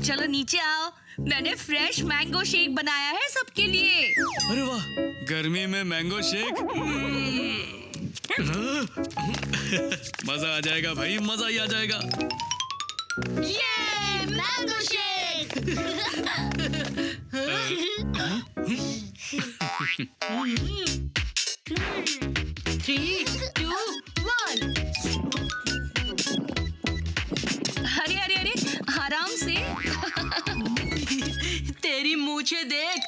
चलो नीचे आओ, मैंने फ्रेश मैंगो शेक बनाया है सबके लिए। अरे वाह, गर्मी में मैंगो शेक। मजा आ जाएगा भाई, मजा ही आ जाएगा। ये मैंगो शेक। 3, 2, 1। अरे अरे अरे, आराम से। तेरी मूछे देख।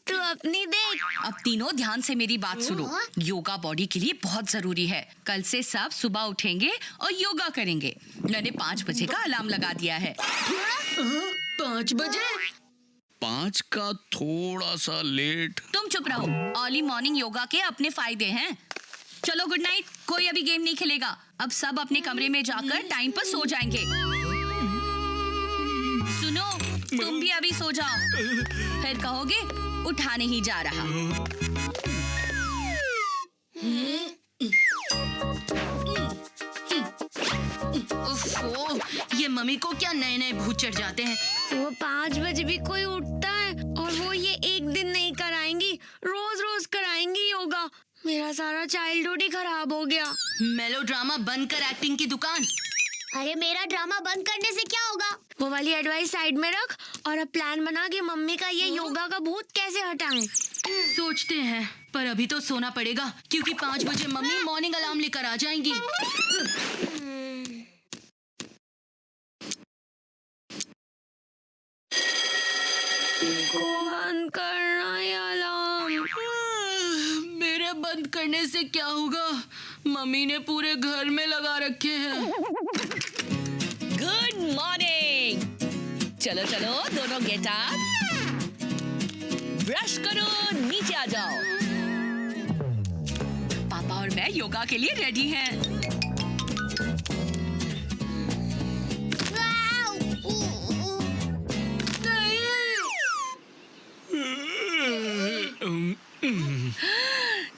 तू अपनी देख। अब तीनों ध्यान से मेरी बात सुनो। योगा बॉडी के लिए बहुत जरूरी है। कल से सब सुबह उठेंगे और योगा करेंगे। मैंने 5 बजे का अलार्म लगा दिया है। 5 बजे? 5 का थोड़ा सा लेट। तुम चुप रहो। अर्ली मॉर्निंग योगा के अपने फायदे हैं। चलो गुड नाइट। कोई अभी गेम नहीं खेलेगा। अब सब अपने कमरे में जाकर टाइम पर सो जाएंगे। सुनो, तुम भी अभी सो जाओ। फिर कहोगे उठा नहीं जा रहा। ये मम्मी को क्या नए नए भूत चढ़ जाते हैं। वो 5 बजे भी कोई उठता है और वो ये एक दिन नहीं कराएंगी, रोज रोज कराएंगी योगा। मेरा सारा चाइल्डहुड ही खराब हो गया। मेलोड्रामा बंद कर एक्टिंग की दुकान। अरे मेरा ड्रामा बंद करने से क्या होगा? वो वाली एडवाइस साइड में रख और अब प्लान बना कि मम्मी का ये योगा का भूत कैसे हटाएं। सोचते हैं, पर अभी तो सोना पड़ेगा क्योंकि 5 बजे मम्मी मॉर्निंग अलार्म लेकर आ जाएंगी। बंद करना है अलार्म। मेरे बंद करने से क्या होगा? मम्मी ने पूरे घर में लगा रखे हैं। Good morning. चलो चलो दोनों गेट अप। ब्रश करो, नीचे आ जाओ। पापा और मैं योगा के लिए रेडी हैं।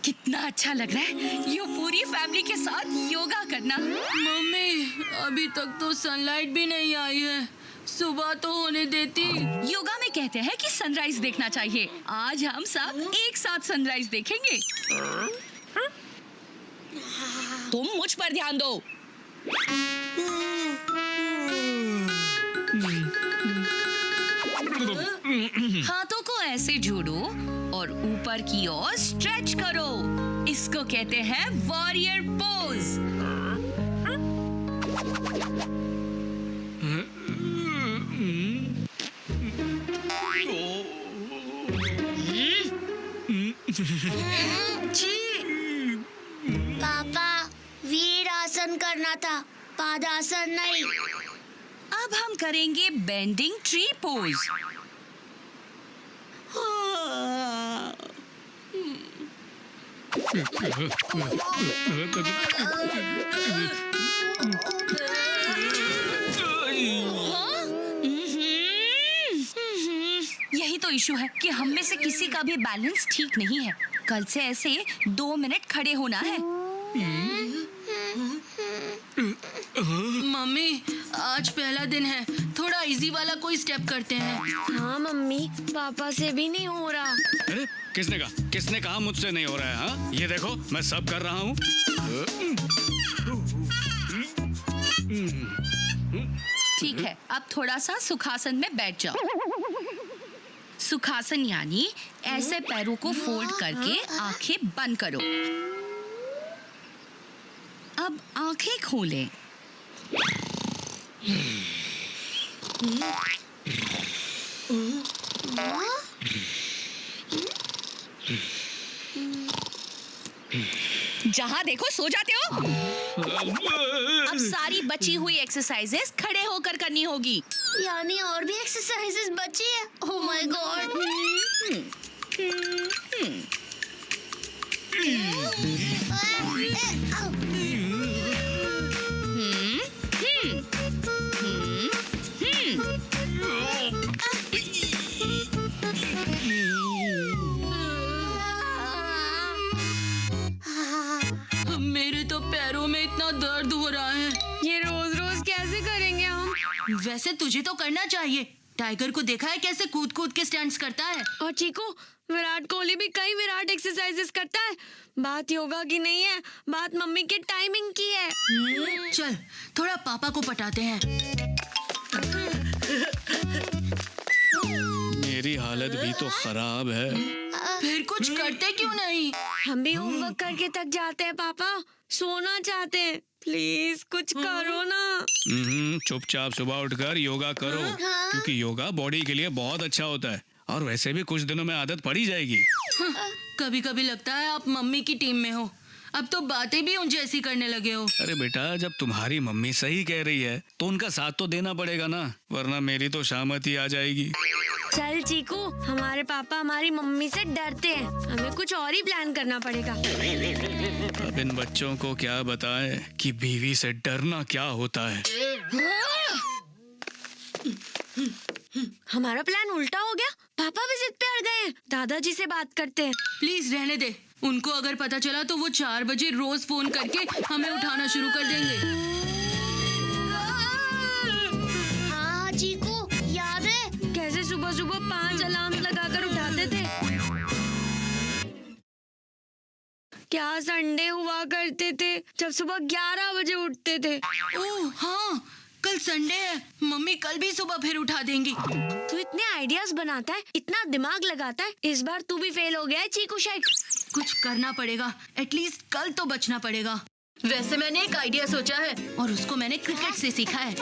कितना अच्छा लग रहा है ये पूरी फैमिली के साथ योगा करना। मम्मी, अभी तक तो सनलाइट भी नहीं आई है। सुबह तो होने देती। योगा में कहते हैं कि सनराइज देखना चाहिए। आज हम सब एक साथ सनराइज देखेंगे। तुम मुझ पर ध्यान दो। हाथों को ऐसे जोड़ो और ऊपर की ओर स्ट्रेच करो। इसको कहते हैं वॉरियर पोज। पापा, वीर आसन करना था, पादासन नहीं। अब हम करेंगे बेंडिंग ट्री पोज। यही तो इशू है कि हम में से किसी का भी बैलेंस ठीक नहीं है। कल से ऐसे 2 मिनट खड़े होना है। मम्मी, आज पहला दिन है, थोड़ा इजी वाला कोई स्टेप करते हैं। हाँ मम्मी, पापा से भी नहीं हो रहा। अरे किसने कहा मुझसे नहीं हो रहा है? हाँ, ये देखो मैं सब कर रहा हूँ। ठीक है, अब थोड़ा सा सुखासन में बैठ जाओ। सुखासन यानी ऐसे पैरों को फोल्ड करके आंखें बंद करो। अब आंखें खोलें। जहां देखो सो जाते हो। अब सारी बची हुई एक्सरसाइजेस खड़े होकर करनी होगी। यानी और भी एक्सरसाइजेस बची है। Oh my God. मेरे तो पैरों में इतना दर्द हो रहा है। ये रोज रोज कैसे करेंगे हम? वैसे तुझे तो करना चाहिए। टाइगर को देखा है कैसे कूद कूद के स्टंट्स करता है। और चीकू, विराट कोहली भी कई विराट एक्सरसाइजेस करता है। बात योगा की नहीं है, बात मम्मी के टाइमिंग की है। चल थोड़ा पापा को पटाते हैं। मेरी हालत भी तो खराब है। फिर कुछ करते क्यों नहीं? हम भी होमवर्क करके थक जाते हैं पापा, सोना चाहते हैं। प्लीज कुछ करो ना। चुपचाप सुबह उठकर योगा करो, क्योंकि योगा बॉडी के लिए बहुत अच्छा होता है और वैसे भी कुछ दिनों में आदत पड़ ही जाएगी। कभी कभी लगता है आप मम्मी की टीम में हो। अब तो बातें भी उन जैसी करने लगे हो। अरे बेटा, जब तुम्हारी मम्मी सही कह रही है तो उनका साथ तो देना पड़ेगा ना, वरना मेरी तो शामत ही आ जाएगी। चल चीकू, हमारे पापा हमारी मम्मी से डरते हैं, हमें कुछ और ही प्लान करना पड़ेगा। अब इन बच्चों को क्या बताएं कि बीवी से डरना क्या होता है। हमारा प्लान उल्टा हो गया। पापा भी जिद पे अड़ गए हैं। दादाजी से बात करते हैं। प्लीज रहने दे। उनको अगर पता चला तो वो 4 बजे रोज फोन करके हमें उठाना शुरू कर देंगे। हाँ चीकू, याद है कैसे सुबह सुबह 5 अलार्म लगाकर उठाते थे। क्या संडे हुआ करते थे जब सुबह 11 बजे उठते थे। ओह हाँ, कल संडे है। मम्मी कल भी सुबह फिर उठा देंगी। तू इतने आइडियाज बनाता है, इतना दिमाग लगाता है, इस बार तू भी फेल हो गया है चीकू शेख। कुछ करना पड़ेगा, एटलीस्ट कल तो बचना पड़ेगा। वैसे मैंने एक आइडिया सोचा है और उसको मैंने क्रिकेट से सीखा है।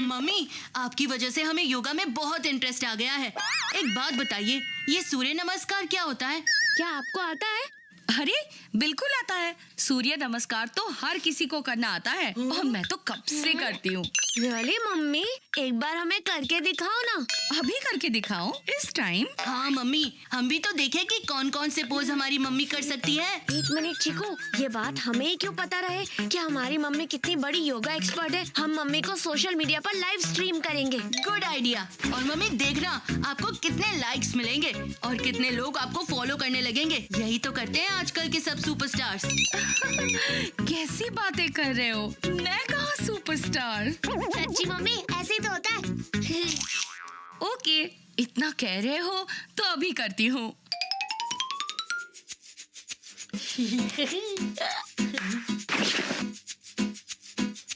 मम्मी, आपकी वजह से हमें योगा में बहुत इंटरेस्ट आ गया है। एक बात बताइए, ये सूर्य नमस्कार क्या होता है? क्या आपको आता है? अरे बिल्कुल आता है। सूर्य नमस्कार तो हर किसी को करना आता है और मैं तो कब से करती हूँ। रियली मम्मी, एक बार हमें करके दिखाओ ना। अभी करके दिखाओ इस टाइम? हाँ मम्मी, हम भी तो देखें कि कौन कौन से पोज हमारी मम्मी कर सकती है। 1 मिनट चीकू, ये बात हमें ही क्यों पता रहे कि हमारी मम्मी कितनी बड़ी योगा एक्सपर्ट है। हम मम्मी को सोशल मीडिया पर लाइव स्ट्रीम करेंगे। Good idea. और मम्मी देखना, आपको कितने लाइक्स मिलेंगे और कितने लोग आपको फॉलो करने लगेंगे। यही तो करते हैं आजकल के सब सुपरस्टार्स। कैसी बातें कर रहे हो? मैं कहाँ सुपरस्टार? सच्ची मम्मी, ऐसे ही तो होता है। ओके, इतना कह रहे हो तो अभी करती हूँ।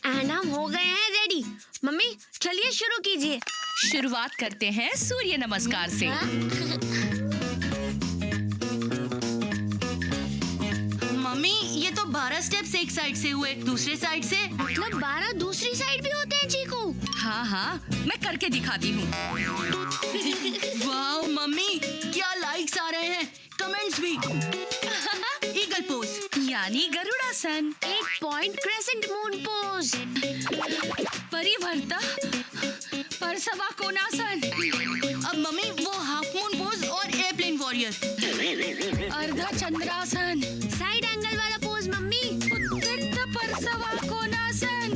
एंड हम हो गए हैं रेडी। मम्मी चलिए शुरू कीजिए। शुरुआत करते हैं सूर्य नमस्कार से। मम्मी, ये तो 12 स्टेप्स एक साइड से हुए, दूसरे साइड से? मतलब 12 दूसरी साइड भी होते हैं चीकू? हाँ हाँ, मैं करके दिखाती हूँ। वाह मम्मी, क्या लाइक्स आ रहे हैं, कमेंट्स भी। ईगल पोज यानी Garudasana. 8 point crescent moon pose. Parivrtta Parsva Konasana. अब मम्मी वो हाफ मून पोज और airplane warrior. Ardha Chandrasana. Side angle वाला पोज मम्मी। उत्तट परसवा कोणासन।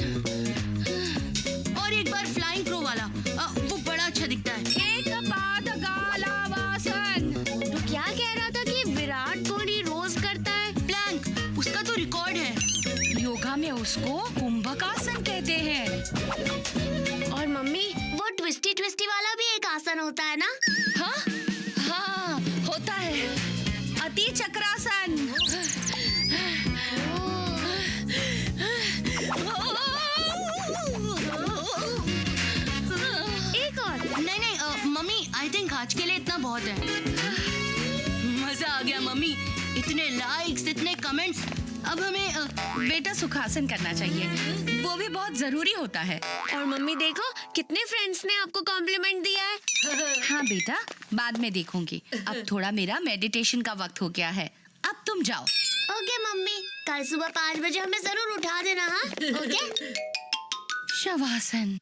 और एक बार फ्लाइंग क्रो वाला, वो बड़ा अच्छा दिखता है। एक पाद गालावासन। तो क्या कह रहा था कि विराट कोहली रोज करता है? प्लैंक, उसका तो रिकॉर्ड है। योगा में उसको कुंभकासन कहते हैं। और मम्मी, वो ट्विस्टी ट्विस्टी वाला भी एक आसन होता है ना? हाँ हाँ, होता है। अति चक्रासन। एक और। नहीं मम्मी, आई थिंक आज के लिए इतना बहुत है। मजा आ गया मम्मी, इतने लाइक्स, इतने कमेंट्स। अब हमें बेटा सुखासन करना चाहिए, वो भी बहुत जरूरी होता है। और मम्मी देखो, कितने फ्रेंड्स ने आपको कॉम्प्लीमेंट दिया है। हाँ बेटा, बाद में देखूंगी। अब थोड़ा मेरा मेडिटेशन का वक्त हो गया है, अब तुम जाओ। ओके मम्मी, कल सुबह 5 बजे हमें जरूर उठा देना। हाँ ओके। शवासन।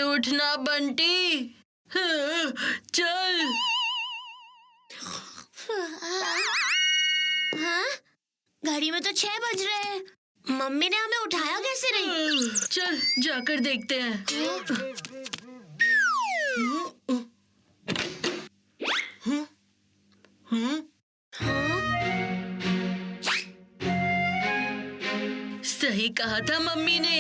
उठना बंटी, चल। हाँ, घड़ी में तो 6 बज रहे हैं। मम्मी ने हमें उठाया कैसे नहीं? चल जाकर देखते हैं। सही कहा था मम्मी ने,